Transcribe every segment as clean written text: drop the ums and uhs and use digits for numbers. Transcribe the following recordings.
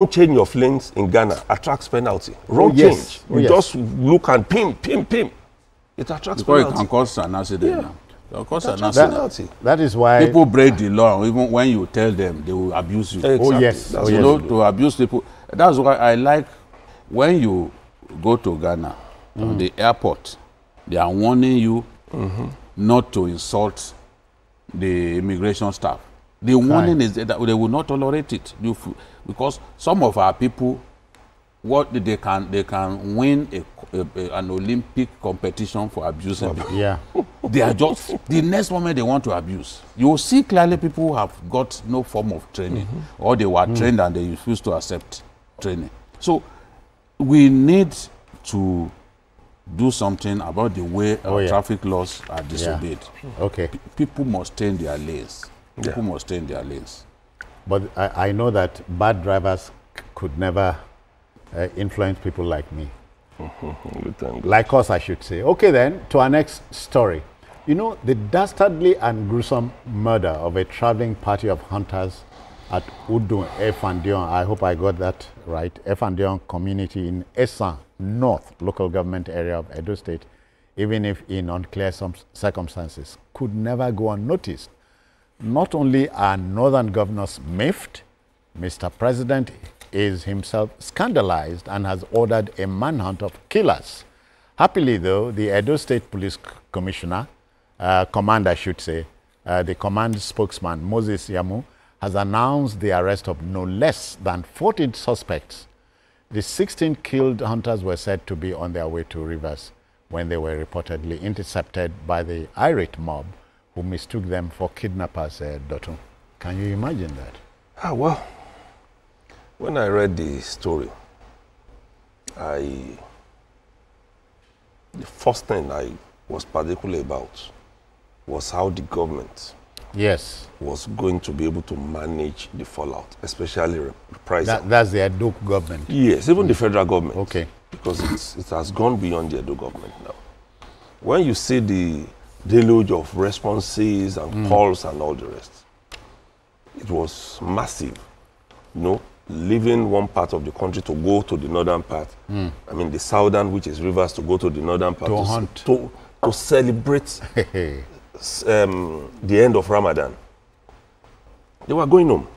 don't change your flames in Ghana attracts penalty. Wrong change. You just look and pim. It attracts penalty. It can cause an accident now. Of course, that is why people break the law. Even when you tell them, they will abuse you. Exactly. Oh yes, you know, to abuse people. That's why I like when you go to Ghana, on the airport, they are warning you not to insult the immigration staff. The warning is that they will not tolerate it. Because some of our people, what they can win an Olympic competition for abusing people. Yeah. They are just, the next moment they want to abuse. You will see clearly people who have got no form of training, or they were trained and they refuse to accept training. So we need to do something about the way our traffic laws are disobeyed. Okay. People must stay in their lanes. People must stay in their lanes. But I know that bad drivers could never influence people like me. Like us, I should say. Okay, then, to our next story. You know, the dastardly and gruesome murder of a traveling party of hunters at Udune Efandion, I hope I got that right, Efandion community in Esan North Local Government area of Edo State, even if in unclear circumstances, could never go unnoticed. Not only are northern governors miffed, Mr. President is himself scandalized and has ordered a manhunt of killers. Happily, though, the Edo State Police Command, I should say, the command spokesman, Moses Yamu, has announced the arrest of no less than 14 suspects. The 16 killed hunters were said to be on their way to Rivers when they were reportedly intercepted by the irate mob who mistook them for kidnappers, Dotun. Can you imagine that? Ah, well, when I read the story, the first thing I was particular about was how the government was going to be able to manage the fallout, especially reprisal. That's the Edo government? Yes, even the federal government. Okay. Because it has gone beyond the Edo government now. When you see the deluge of responses and calls and all the rest, it was massive, you know, leaving one part of the country to go to the northern part. I mean, the southern, which is Rivers, to go to the northern part to celebrate the end of Ramadan. They were going home,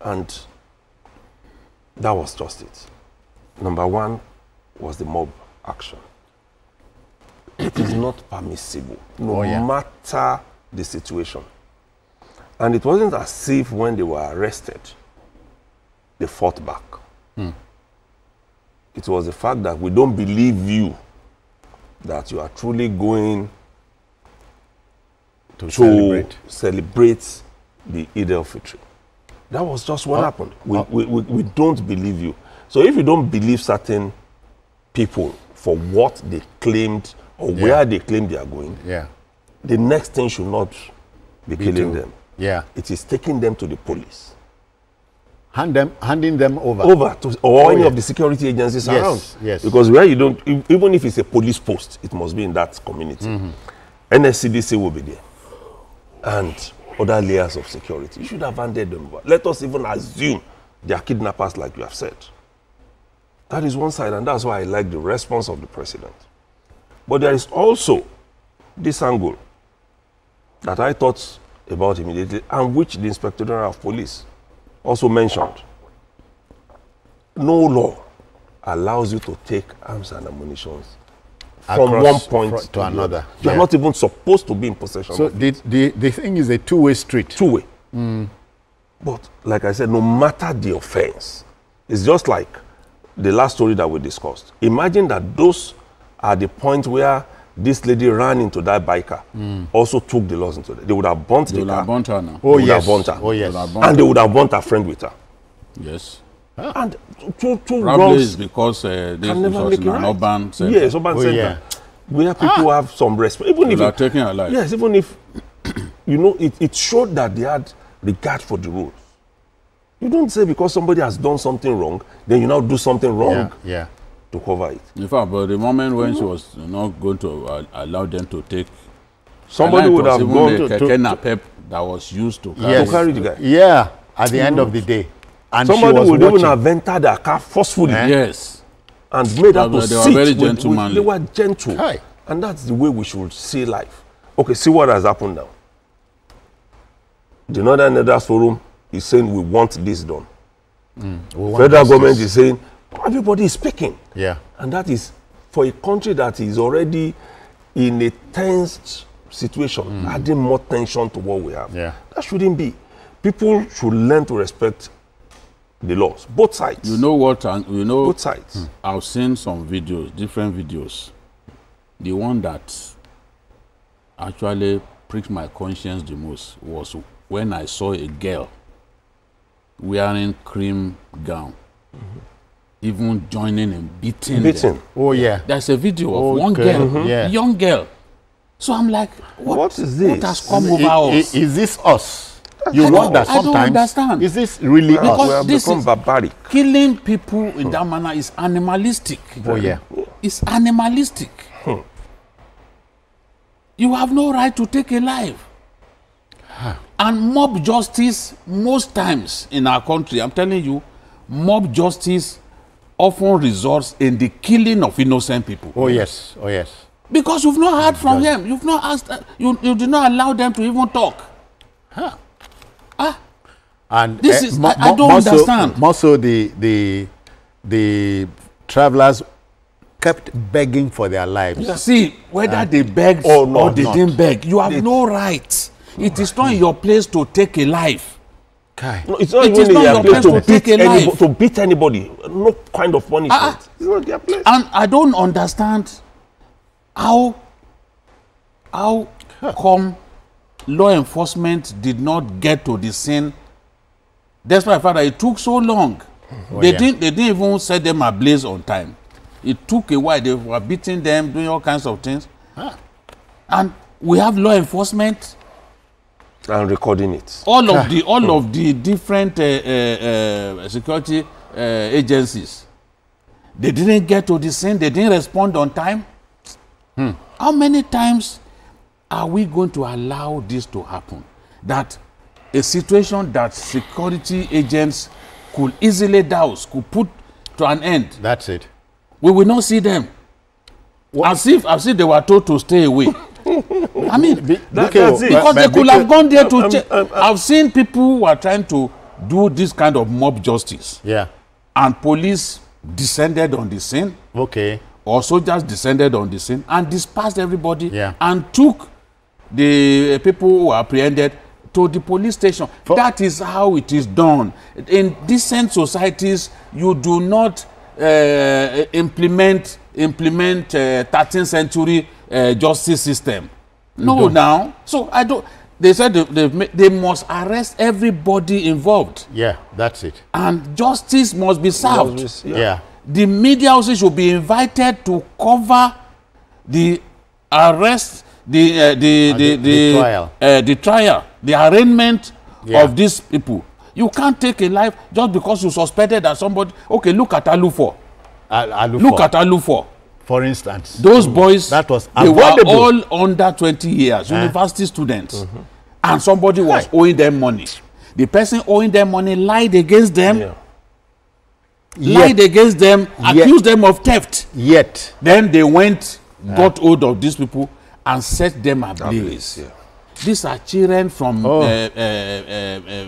and that was just it. Number one was the mob action. It is not permissible, no matter the situation. And it wasn't as if when they were arrested, they fought back. It was the fact that we don't believe you, that you are truly going to celebrate the Eid al-Fitr. That was just what happened. We don't believe you. So if you don't believe certain people for what they claimed or where they claim they are going, the next thing should not be killing them. It is taking them to the police. Handing them over to any of the security agencies around. Because where you don't, even if it's a police post, it must be in that community. NSCDC will be there. And other layers of security. You should have handed them over. Let us even assume they are kidnappers like you have said. That is one side, and that's why I like the response of the president. But there is also this angle that I thought about immediately, and which the Inspector General of Police also mentioned. No law allows you to take arms and ammunition from one point to another. You are not even supposed to be in possession. So the thing is a two-way street. Two-way. But like I said, no matter the offense, it's just like the last story that we discussed. Imagine that those are the point where this lady ran into that biker, also took the laws into it. They would have burnt the car. They would have burnt her now. Oh, yes. And they would have burnt her friend with her. Yes. And two probably wrongs is because this never was make in it an right. urban center. Yes, urban center. Where people have some respect. Even if they are taking her life. Yes, even if, you know, it showed that they had regard for the rules. You don't say because somebody has done something wrong, then you now do something wrong to cover it. In fact, but the moment when she was not going to allow them to take, somebody would have gone to Keke Napep that was used to carry the guy. At the end of the day. And somebody would even have entered their car forcefully. Yes. And made her to sit. They were very gentlemanly. They were gentle. Hi. And that's the way we should see life. Okay, see what has happened now. The Northern Elders Forum is saying we want this done. Federal government is saying everybody is speaking. Yeah. And that is for a country that is already in a tense situation, adding more tension to what we have. Yeah. That shouldn't be. People should learn to respect the laws, both sides. You know what? You know, both sides. I've seen some videos, different videos. The one that actually pricked my conscience the most was when I saw a girl wearing cream gown, even joining and beating them. Oh yeah. There's a video of one girl, young girl. So I'm like, what is this? What has come over us? Is this us? You wonder sometimes. I don't understand. Is this really because us? We have become barbaric. Killing people in that manner is animalistic. Oh yeah. It's animalistic. You have no right to take a life. And mob justice, most times in our country, I'm telling you, mob justice often results in the killing of innocent people. Oh yes, oh yes. Because you've not heard from them. You've not asked, you did not allow them to even talk. And this is, I don't understand. More so the travelers kept begging for their lives. See, whether they begged or they didn't beg, you have no right. It is not your place to take a life. No, it's not even your place to beat anybody. No kind of punishment. It's not their place. And I don't understand how come law enforcement did not get to the scene. Despite the fact that it took so long. They didn't even set them ablaze on time. It took a while. They were beating them, doing all kinds of things. And we have law enforcement and recording it. All of the different security agencies, they didn't get to the scene. They didn't respond on time. How many times are we going to allow this to happen? That a situation that security agents could easily douse, could put to an end. That's it. We will not see them. As if they were told to stay away. I mean, because they could have gone there to check. I've seen people who are trying to do this kind of mob justice. Yeah. And police descended on the scene. Okay. Or soldiers descended on the scene and dispersed everybody. Yeah. And took the people who were apprehended to the police station. That is how it is done. In decent societies, you do not implement 13th century justice system. No, now. So I don't. They said they must arrest everybody involved. Yeah, that's it. And justice must be served. Yeah. The media also should be invited to cover the arrest, the trial, the arraignment of these people. You can't take a life just because you suspected that somebody. Okay, look at Alufo. Look at Alufo. For instance, those boys, that was they were all under 20 years, university students, and somebody was owing them money. The person owing them money lied against them, accused them of theft. Then they went, got hold of these people, and set them ablaze. These are children from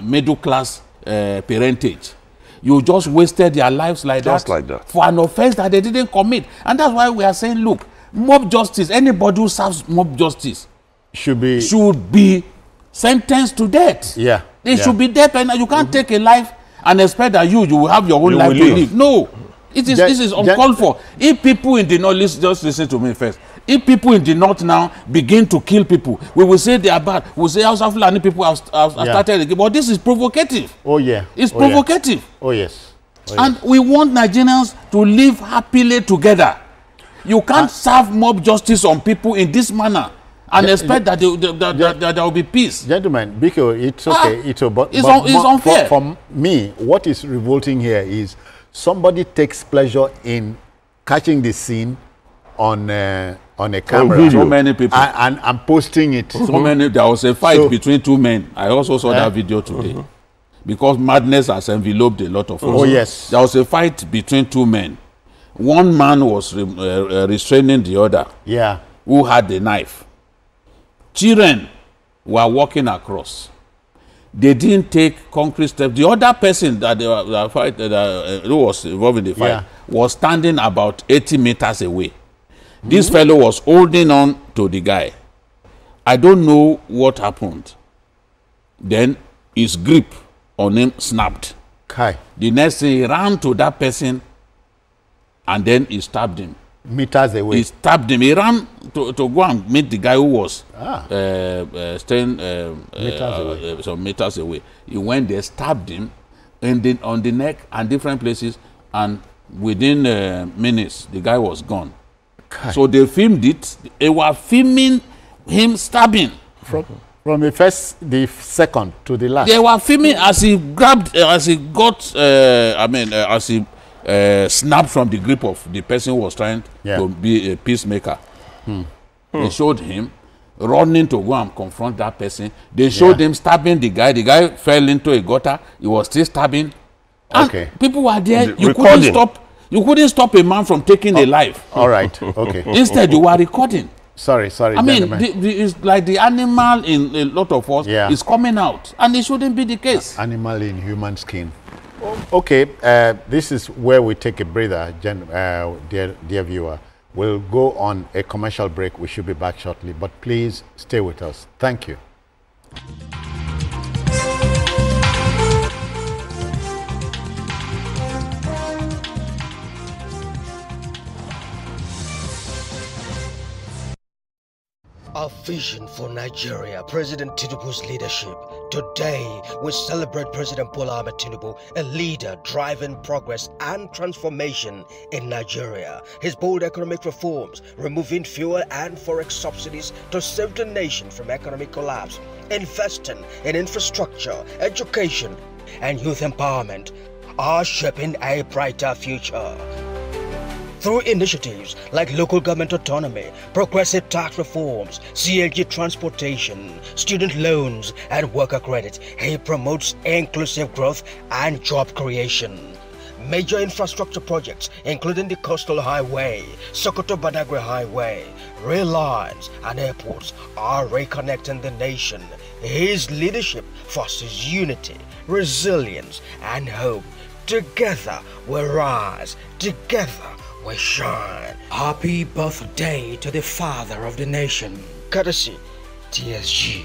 middle class parentage. You just wasted their lives like that for an offense that they didn't commit. And that's why we are saying, look, mob justice, anybody who serves mob justice should be sentenced to death. They should be death penalty. You can't take a life and expect that you will have your own life to live. No. This is uncalled for. If people in the north, just listen to me first. If people in the north now begin to kill people, we will say they are bad. We will say House of Fulani people have started again. But this is provocative. It's provocative. And we want Nigerians to live happily together. You can't serve mob justice on people in this manner and expect that there will be peace. Gentlemen, Biko, it's okay. It's unfair. For me, what is revolting here is somebody takes pleasure in catching the scene on a camera. So many people. And posting it. So many. There was a fight between two men. I also saw that video today. because madness has enveloped a lot of us. Oh, yes. There was a fight between two men. One man was restraining the other, who had the knife. Children were walking across. They didn't take concrete steps. The other person that who was involved in the fight was standing about 80 meters away. This fellow was holding on to the guy. I don't know what happened. Then his grip on him snapped. The next thing, he ran to that person and then he stabbed him. Meters away. He stabbed him. He ran to go and meet the guy who was staying some meters away. He went there, stabbed him on the neck and different places, and within minutes, the guy was gone. So they filmed it. They were filming him stabbing. From the second to the last. They were filming as he grabbed, as he got, as he snapped from the grip of the person who was trying to be a peacemaker. They showed him running to go and confront that person. They showed him stabbing the guy. The guy fell into a gutter. He was still stabbing. And people were there. You couldn't stop. You couldn't stop a man from taking a life. All right. Okay. Instead, you were recording. Sorry. I mean, it's like the animal in a lot of us is coming out, and it shouldn't be the case. Animal in human skin. Okay, this is where we take a breather, dear viewer. We'll go on a commercial break. We should be back shortly, but please stay with us. Thank you. A vision for Nigeria, President Tinubu's leadership. Today, we celebrate President Bola Ahmed Tinubu, a leader driving progress and transformation in Nigeria. His bold economic reforms, removing fuel and forex subsidies to save the nation from economic collapse, investing in infrastructure, education, and youth empowerment, are shaping a brighter future. Through initiatives like local government autonomy, progressive tax reforms, CNG transportation, student loans, and worker credit, he promotes inclusive growth and job creation. Major infrastructure projects, including the Coastal Highway, Sokoto-Badagry Highway, rail lines, and airports, are reconnecting the nation. His leadership fosters unity, resilience, and hope. Together we rise, together we shine. Happy birthday to the father of the nation. Courtesy, TSG.